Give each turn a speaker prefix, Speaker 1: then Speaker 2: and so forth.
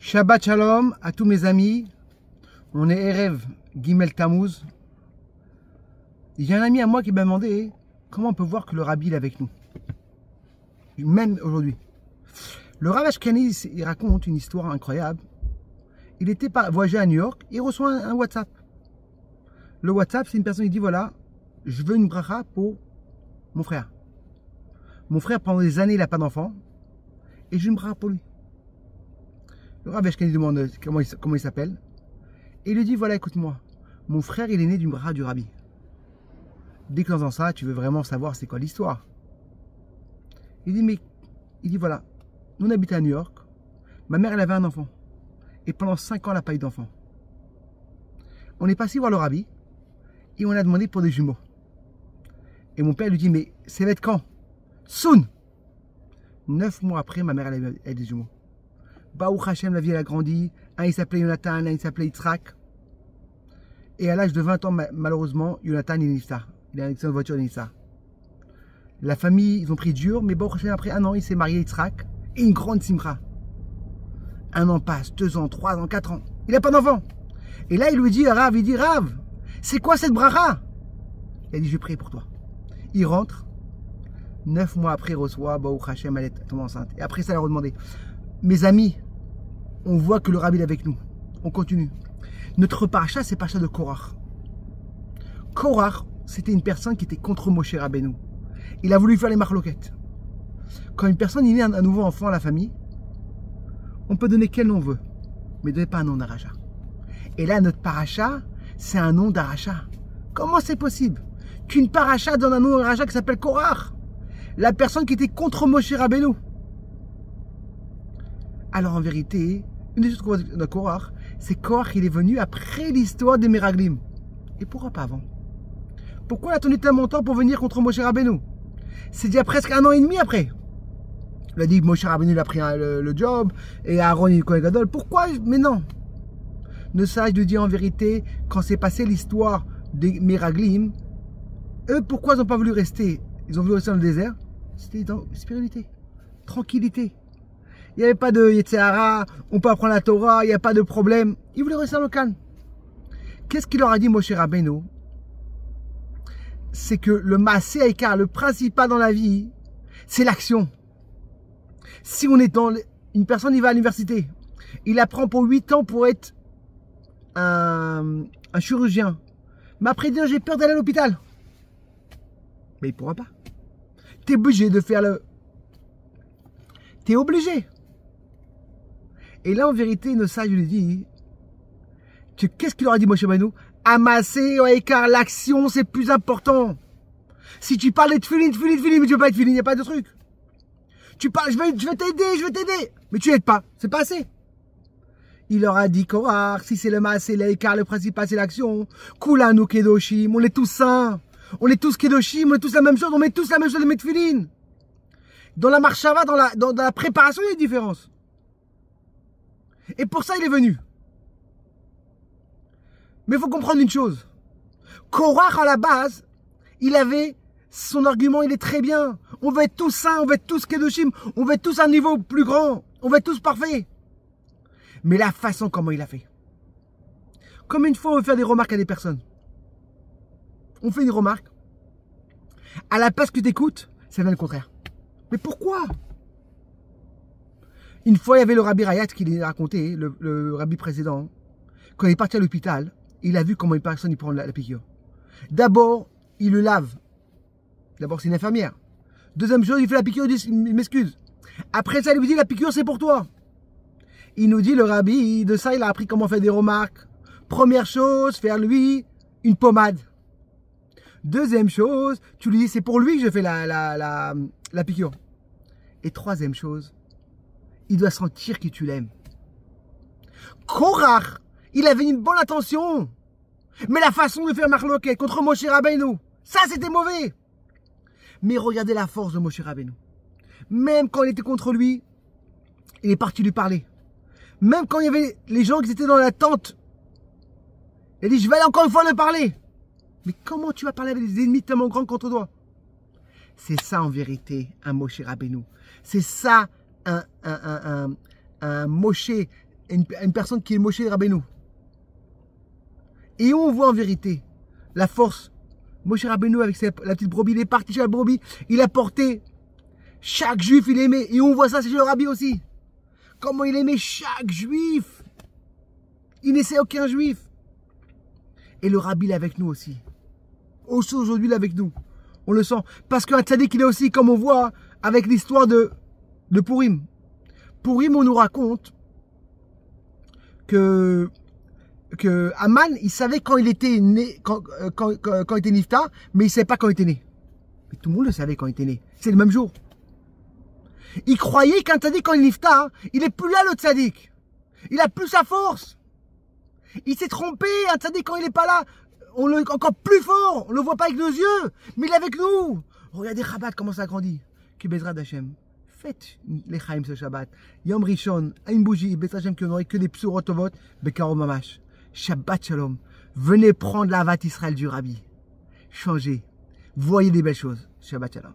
Speaker 1: Shabbat Shalom à tous mes amis. On est Erev Gimel Tammuz. Il y a un ami à moi qui m'a demandé comment on peut voir que le Rabbi est avec nous. Même aujourd'hui. Le Rav Ashkani, il raconte une histoire incroyable. Il était voyagé à New York, il reçoit un WhatsApp. Le WhatsApp, c'est une personne qui dit voilà, je veux une bracha pour mon frère. Mon frère, pendant des années, il n'a pas d'enfant. Et je veux une bracha pour lui. Le Rav Ashkani demande comment il s'appelle. Et il lui dit voilà, écoute-moi, mon frère, il est né d'une bracha du Rabbi. Dès que dans ça, tu veux vraiment savoir c'est quoi l'histoire. Il dit voilà, nous on habitait à New York. Ma mère, elle avait un enfant. Et pendant 5 ans, elle n'a pas eu d'enfant. On est passé voir le Rabbi. Et on a demandé pour des jumeaux. Et mon père lui dit mais ça va être quand? Soon. 9 mois après, ma mère, elle a des jumeaux. Baruch Hashem, la vie, elle a grandi. Un, il s'appelait Jonathan, un, il s'appelait Yitzhak. Et à l'âge de 20 ans, malheureusement, Jonathan, il est niftar. Il a une excellente voiture, il est niftar. La famille, ils ont pris dur, mais Baruch Hashem, après 1 an, il s'est marié Yitzhak. Et une grande simcha. 1 an passe, 2 ans, 3 ans, 4 ans. Il n'a pas d'enfant. Et là, il lui dit à Rav, Rav, c'est quoi cette bracha? Il a dit, je vais prier pour toi. Il rentre. 9 mois après, il reçoit, Baruch Hashem, elle tombe enceinte. Et après, ça, elle a redemandé. Mes amis, on voit que le Rabbi est avec nous. On continue. Notre paracha, c'est paracha de Korach. Korach, c'était une personne qui était contre Moshe Rabbeinu. Il a voulu faire les marloquettes. Quand une personne est née un nouveau enfant à la famille, on peut donner quel nom on veut, mais donnez pas un nom d'Aracha. Et là, notre paracha, c'est un nom d'Aracha. Comment c'est possible qu'une paracha donne un nom d'Aracha qui s'appelle Korach? La personne qui était contre Moshe Rabbeinu. Alors en vérité, une des choses qu'on voit dans Korach, c'est Korach, il est venu après l'histoire des Meraglim. Et pourquoi pas avant? Pourquoi il a tenu tellement de temps pour venir contre Moshe Rabbeinu? C'est déjà presque 1 an et demi après. Il a dit que Moshe Rabbeinu il a pris le job et Aaron il est Kohen Gadol. Pourquoi? Mais non. Ne sage de dire en vérité, quand c'est passé l'histoire des Meraglim, eux pourquoi ils n'ont pas voulu rester? Ils ont voulu rester dans le désert. C'était dans la spiritualité, tranquillité. Il n'y avait pas de Yetzirah, on peut apprendre la Torah, il n'y a pas de problème. Ils voulaient rester dans le calme. Qu'est-ce qu'il leur a dit Moshe Rabbeinu? C'est que le Maaseh Haïkar, le principal dans la vie, c'est l'action. Si on est dans une personne, il va à l'université, il apprend pour 8 ans pour être un chirurgien. Mais après, il dit j'ai peur d'aller à l'hôpital. Mais il ne pourra pas. Tu es obligé de faire le... Tu es obligé. Et là, en vérité, nos sages lui dit que qu'est-ce qu'il leur a dit, Moshe Rabbeinu? Amasser, car l'action, c'est plus important. Si tu parles de tefilin, mais tu veux pas être tefilin, il n'y a pas de truc. Tu parles, je vais t'aider. Mais tu n'aides pas, c'est pas assez. Il leur a dit, Korach, si c'est le Maaseh car le principal, c'est l'action. Kulanu kedoshim, on est tous saints. On est tous kedoshim, on est tous la même chose, on met tous la même chose de mes tefilin. Dans la marshava, dans la préparation, il y a une différence. Et pour ça, il est venu. Mais il faut comprendre une chose. Korach, à la base, il avait son argument, il est très bien. On veut être tous saints, on veut être tous kedoshim, on veut être tous à un niveau plus grand, on veut être tous parfaits. Mais la façon comment il a fait. Comme une fois, on veut faire des remarques à des personnes. On fait une remarque. À la place que tu écoutes, ça vient le contraire. Mais pourquoi? Une fois, il y avait le Rabbi Rayat qui l'a raconté, le Rabbi précédent. Quand il est parti à l'hôpital, il a vu comment une personne il prend la piqûre. D'abord, il le lave. D'abord, c'est une infirmière. Deuxième chose, il fait la piqûre, il dit, il m'excuse. Après ça, il lui dit, la piqûre, c'est pour toi. Il nous dit, le Rabbi, de ça, il a appris comment faire des remarques. Première chose, faire lui une pommade. Deuxième chose, tu lui dis, c'est pour lui que je fais la piqûre. Et troisième chose, il doit sentir que tu l'aimes. Korach, il avait une bonne intention. Mais la façon de faire marloquet contre Moshe Rabbeinu, ça c'était mauvais. Mais regardez la force de Moshe Rabbeinu. Même quand il était contre lui, il est parti lui parler. Même quand il y avait les gens qui étaient dans la tente, il a dit, je vais aller encore une fois le parler. Mais comment tu vas parler avec des ennemis tellement grands contre toi? C'est ça en vérité un Moshe Rabbeinu. C'est ça un Moshe une personne qui est Moshe Rabbeinu. Et on voit en vérité la force. Moshe Rabbeinu avec la petite brebis, il est parti chez la brebis, il a porté chaque juif, il aimait. Et on voit ça chez le rabbi aussi. Comment il aimait chaque juif. Il n'essaie aucun juif. Et le rabbi il est avec nous aussi. Aussi aujourd'hui il est avec nous. On le sent. Parce qu'un tzaddik il est aussi, comme on voit, avec l'histoire de Purim. Purim, on nous raconte que Aman, il savait quand il était né, quand il était nifta, mais il ne savait pas quand il était né. Mais tout le monde le savait quand il était né. C'est le même jour. Il croyait qu'un tzaddik, quand il est nifta, il est plus là, le tzaddik. Il a plus sa force. Il s'est trompé, un tzaddik, quand il n'est pas là, on le encore plus fort. On ne le voit pas avec nos yeux, mais il est avec nous. Regardez Chabad, comment ça grandit. Qui Bezrat Hashem. Faites les Chaim ce Shabbat. Yom Rishon, à une bougie, Bezrat Hashem, qui n'aurait que des psurotovot, Bekaro Mamash. Shabbat Shalom. Venez prendre la Havat Israël du Rabbi. Changez. Voyez des belles choses. Shabbat Shalom.